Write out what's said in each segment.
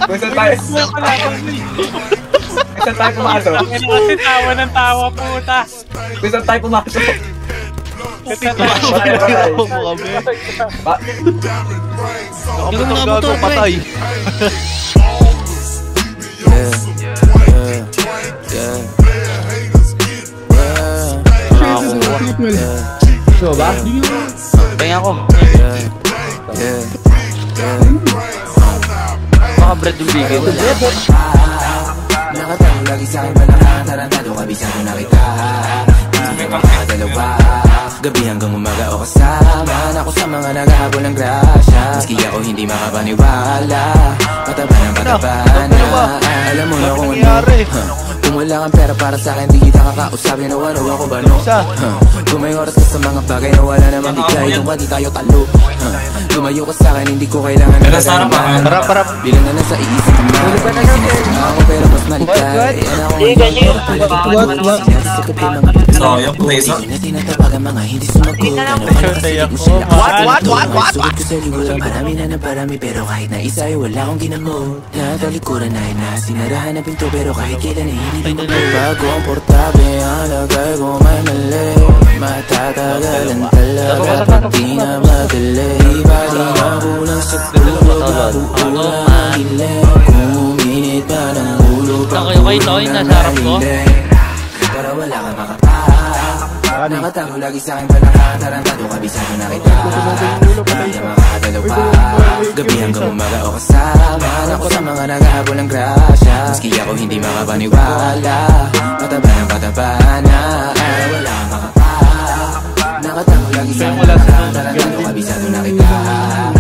Gusto tayo. Gusto tayo pumasok. Kasi tawa ng tawa, puta. Gusto tayo pumasok. Kasi tawa. Gago patay. So ba? Kaya ako. Baka bread yung bigay. Nakatayo lagi sa'kin malaka. Tarantado kabisado na kita. Hindi mo makakadalawa. Gabi hanggang umaga o kasama ako sa mga naghahabol ng grasya. Maski ako hindi makapaniwala. Mataba ng mataba na. Alam mo na kung ano. Kung wala kang pera para sa'kin, di kita kakausapin. O ano ako ba no? Kung may oras ka sa mga bagay na wala naman bigay, kung hindi tayo talo. Lumayo ka sa'kin, hindi ko kailangan na naganaman. Harap. Bilang na nasa isip mo. Huli pa na ako pero mas maligay. So, yung place up. Tinatabagan mga hindi sumagot. What? Sugot ko sa liwan. Marami na ng parami pero kahit na isa ay wala akong ginamot. Natalikuran na sinarahan na pinto pero kahit kailan ay hindi lumabot. Bago ang portabe ang lagay ko may mali. Matatagalan talaga pag di na madali. Iba din ang kulang sa tulog. Mabuo na mahilig. Kuminit pa ng ulo pag kulang na mahilig. Para wala kang makapak. Nakatago lagi sa'kin palaka. Tarantado kabisado na kita. Hindi makakadalawa. Gabi hanggang umaga o kasama ako sa mga naghahabol ng grasya. Maski ako hindi makapaniwala. Pataba ng pataba na. Wala kang makapak. Nakatago lagi sa'kin palaka. Tarantado kabisado na kita.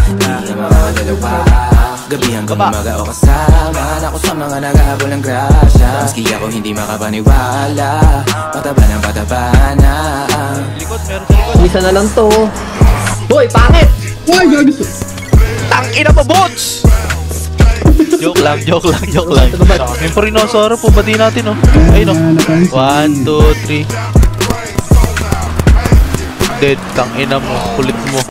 Hindi makakadalawa. Gabi hanggang umaga o kasama ako sa mga naghahabol ng grasya. Maski ako hindi makapaniwala. Pataba ng pataba na. Isa na lang to. Hoy, pangit! Why, gago? Tangina mo, bots! Joke lang. Yung Purinosaurus po, bati natin, oh. Ayun, oh. 1, 2, 3. Dead, tangina mo, kulit mo.